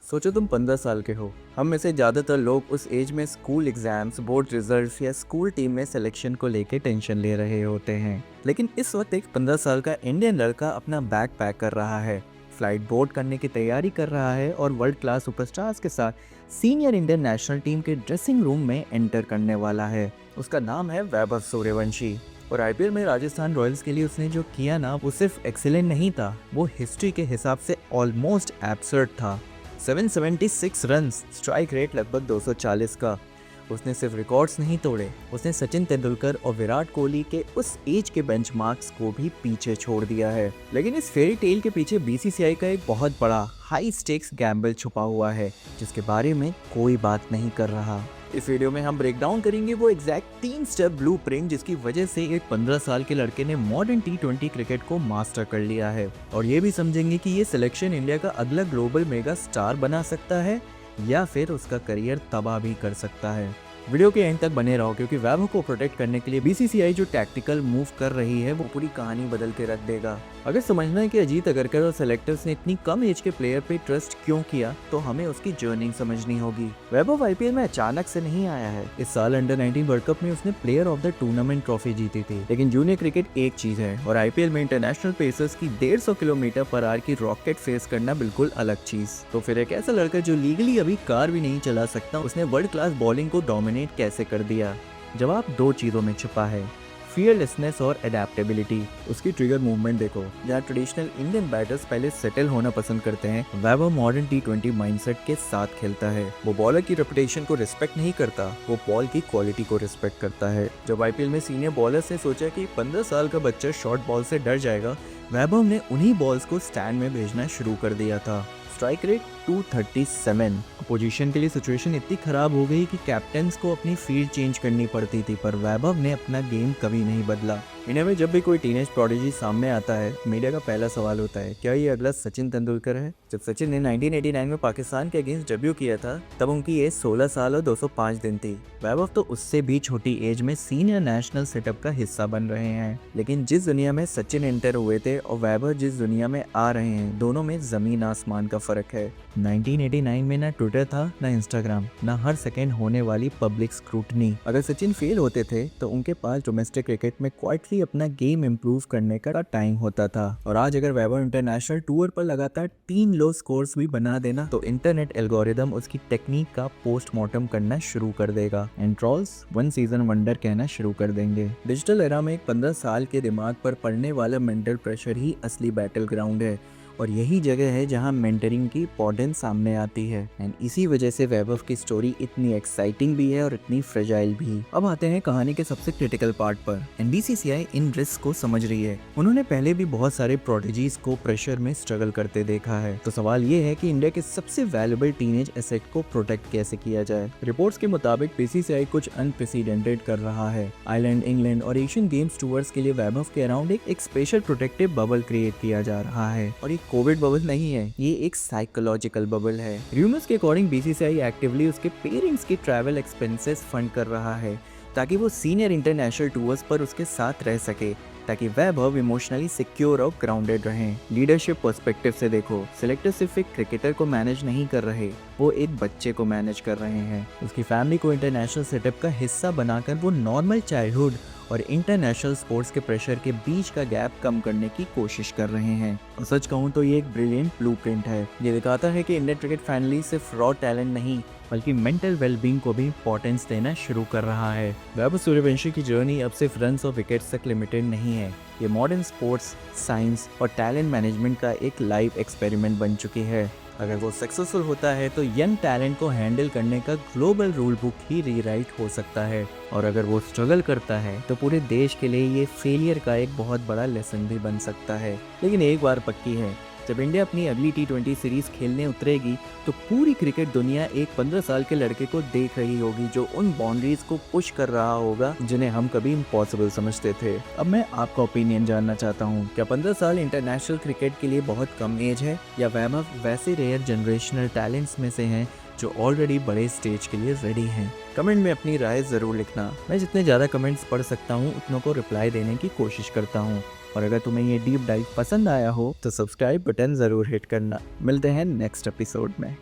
सोचो तुम 15 साल के हो। हम में से ज़्यादातर लोग उस एज में स्कूल एग्जाम्स, बोर्ड रिजल्ट्स या स्कूल टीम में सिलेक्शन को लेके टेंशन ले रहे होते हैं। लेकिन इस वक्त एक 15 साल का इंडियन लड़का अपना बैग पैक कर रहा है, फ्लाइट बोर्ड करने की तैयारी कर रहा है और वर्ल्ड क्लास सुपरस्टार्स के साथ सीनियर इंडियन नेशनल टीम के ड्रेसिंग रूम में एंटर करने वाला है। उसका नाम है वैभव सूर्यवंशी और आईपीएल में राजस्थान रॉयल्स के लिए उसने जो किया ना, वो सिर्फ एक्सीलेंट नहीं था, वो हिस्ट्री के हिसाब से ऑलमोस्ट एब्सर्ड था। 776 रन्स, स्ट्राइक रेट लगभग 240 का। उसने सिर्फ रिकॉर्ड्स नहीं तोड़े, उसने सचिन तेंदुलकर और विराट कोहली के उस एज के बेंचमार्क्स को भी पीछे छोड़ दिया है। लेकिन इस फेरी टेल के पीछे बीसीसीआई का एक बहुत बड़ा हाई स्टेक्स गैम्बल छुपा हुआ है, जिसके बारे में कोई बात नहीं कर रहा। इस वीडियो में हम ब्रेक डाउन करेंगे वो एग्जैक्ट 3 स्टेप ब्लूप्रिंट जिसकी वजह से एक 15 साल के लड़के ने मॉडर्न टी20 क्रिकेट को मास्टर कर लिया है, और ये भी समझेंगे कि ये सिलेक्शन इंडिया का अगला ग्लोबल मेगा स्टार बना सकता है या फिर उसका करियर तबाह भी कर सकता है। वीडियो के एंड तक बने रहो, क्योंकि वैभव को प्रोटेक्ट करने के लिए बीसीसीआई जो टैक्टिकल मूव कर रही है वो पूरी कहानी बदल के रख देगा। अगर समझना है कि अजीत अगरकर और सेलेक्टर्स ने इतनी कम एज के प्लेयर पे ट्रस्ट क्यों किया, तो हमें उसकी जर्नी समझनी होगी। वैभव आईपीएल में अचानक से नहीं आया है। इस साल अंडर 19 वर्ल्ड कप में उसने player of the tournament trophy जीती थी। लेकिन जूनियर क्रिकेट एक चीज है और आईपीएल में इंटरनेशनल पेसर्स की 150 किलोमीटर पर आवर की रॉकेट फेस करना बिल्कुल अलग चीज। तो फिर एक ऐसा लड़का जो लीगली अभी कार भी नहीं चला सकता, उसने वर्ल्ड क्लास बॉलिंग को डोमिनेट कैसे कर दिया? जवाब दो चीजों में छुपा है, फियरलेसनेस और एडेप्टेबिलिटी। उसकी ट्रिगर मूवमेंट देखो, जहाँ ट्रेडिशनल इंडियन बैटर्स पहले सेटल होना पसंद करते हैं, वैभव मॉडर्न टी20 माइंडसेट के साथ खेलता है। वो बॉलर की रेपुटेशन को रिस्पेक्ट नहीं करता, वो बॉल की क्वालिटी को रिस्पेक्ट करता है। जब आईपीएल में सीनियर बॉलर्स ने सोचा कि 15 साल का बच्चा शॉर्ट बॉल से डर जाएगा, वैभव ने उन्हीं बॉल्स को स्टैंड में भेजना शुरू कर दिया था। Strike rate 237। पोजीशन के लिए सिचुएशन इतनी खराब हो गई कि कैप्टन्स को अपनी फील्ड चेंज करनी पड़ती थी, पर वैभव ने अपना गेम कभी नहीं बदला। इंडिया में जब भी कोई टीनेज प्रोडिजी सामने आता है, मीडिया का पहला सवाल होता है, क्या ये अगला सचिन तेंदुलकर है? जब सचिन ने 1989 में पाकिस्तान के अगेंस्ट डेब्यू किया था, तब उनकी एज 16 साल और 205 दिन थी। वैभव तो उससे भी छोटी एज में सीनियर नेशनल सेटअप का हिस्सा बन रहे हैं। लेकिन जिस दुनिया में सचिन एंटर हुए थे और वैभव जिस दुनिया में आ रहे हैं, दोनों में जमीन आसमान का फर्क है। 1989 में ना ट्विटर था, ना इंस्टाग्राम, ना हर सेकेंड होने वाली पब्लिक स्क्रूटनी। अगर सचिन फेल होते थे तो उनके पास डोमेस्टिक क्रिकेट में क्वाइटली अपना गेम इंप्रूव करने का टाइम होता था। और आज अगर वैभव इंटरनेशनल टूर पर लगातार 3 लो स्कोर्स भी बना देना, तो इंटरनेट एल्गोरिदम उसकी टेक्निक का पोस्टमार्टम करना शुरू कर देगा and trolls one season wonder कहना शुरू कर देंगे। डिजिटल एरा में एक 15 साल के दिमाग पर पड़ने वाला मेंटल प्रेशर ही असली बैटल ग्राउंड है, और यही जगह है जहां मेंटरिंग की इंपॉर्टेंस सामने आती है। एंड इसी वजह से वैभव की स्टोरी इतनी एक्साइटिंग भी है और इतनी फ्रेजाइल भी। अब आते हैं कहानी के सबसे क्रिटिकल पार्ट पर। बीसीसीआई इन रिस्क को समझ रही है। उन्होंने पहले भी बहुत सारे प्रोडिजीज को प्रेशर में स्ट्रगल करते देखा है। तो सवाल ये है कि इंडिया के सबसे वैल्यूएबल टीनेज एसेट को प्रोटेक्ट कैसे किया जाए। रिपोर्ट्स के मुताबिक बीसीसीआई कुछ अनप्रेसिडेंटेड कर रहा है। आयरलैंड, इंग्लैंड और एशियन गेम्स टूर्स के लिए वैभव के अराउंड एक स्पेशल प्रोटेक्टिव बबल क्रिएट किया जा रहा है। और ये कोविड बबल नहीं है, ये एक साइकोलॉजिकल बबल है। रूमर्स के अकॉर्डिंग बीसीसीआई एक्टिवली उसके पेरेंट्स के ट्रैवल एक्सपेंसेस फंड कर रहा है, ताकि वो सीनियर इंटरनेशनल टूर्स पर उसके साथ रह सके, ताकि वैभव इमोशनली सिक्योर और ग्राउंडेड रहें। लीडरशिप पर्सपेक्टिव से देखो, सिलेक्टर सिर्फ एक क्रिकेटर को मैनेज नहीं कर रहे, वो एक बच्चे को मैनेज कर रहे हैं। उसकी फैमिली को इंटरनेशनल सेटअप का हिस्सा बनाकर वो नॉर्मल चाइल्डहुड और इंटरनेशनल स्पोर्ट्स के प्रेशर के बीच का गैप कम करने की कोशिश कर रहे हैं। और सच कहूँ तो ये एक ब्रिलियंट ब्लूप्रिंट है। ये दिखाता है कि इंडियन क्रिकेट फैमिली सिर्फ रॉ टैलेंट नहीं, बल्कि मेंटल वेलबींग को भी इंपॉर्टेंस देना शुरू कर रहा है। वैभव सूर्यवंशी की जर्नी अब सिर्फ रन्स और विकेट्स तक लिमिटेड नहीं है, ये मॉडर्न स्पोर्ट्स, साइंस और टैलेंट मैनेजमेंट का एक लाइव एक्सपेरिमेंट बन चुकी है। अगर वो सक्सेसफुल होता है तो यंग टैलेंट को हैंडल करने का ग्लोबल रूल बुक ही रीराइट हो सकता है, और अगर वो स्ट्रगल करता है तो पूरे देश के लिए ये फेलियर का एक बहुत बड़ा लेसन भी बन सकता है। लेकिन एक बार पक्की है, जब इंडिया अपनी अगली टी20 सीरीज खेलने उतरेगी तो पूरी क्रिकेट दुनिया एक 15 साल के लड़के को देख रही होगी, जो उन बाउंड्रीज को पुश कर रहा होगा जिन्हें हम कभी इम्पॉसिबल समझते थे। अब मैं आपका ओपिनियन जानना चाहता हूँ, क्या 15 साल इंटरनेशनल क्रिकेट के लिए बहुत कम एज है, या वैभव वैसे रेयर जनरेशनल टैलेंट्स में से हैं जो ऑलरेडी बड़े स्टेज के लिए रेडी हैं? कमेंट में अपनी राय जरूर लिखना। मैं जितने ज़्यादा कमेंट्स पढ़ सकता हूँ उतनों को रिप्लाई देने की कोशिश करता हूँ। और अगर तुम्हें ये डीप डाइव पसंद आया हो तो सब्सक्राइब बटन ज़रूर हिट करना। मिलते हैं नेक्स्ट एपिसोड में।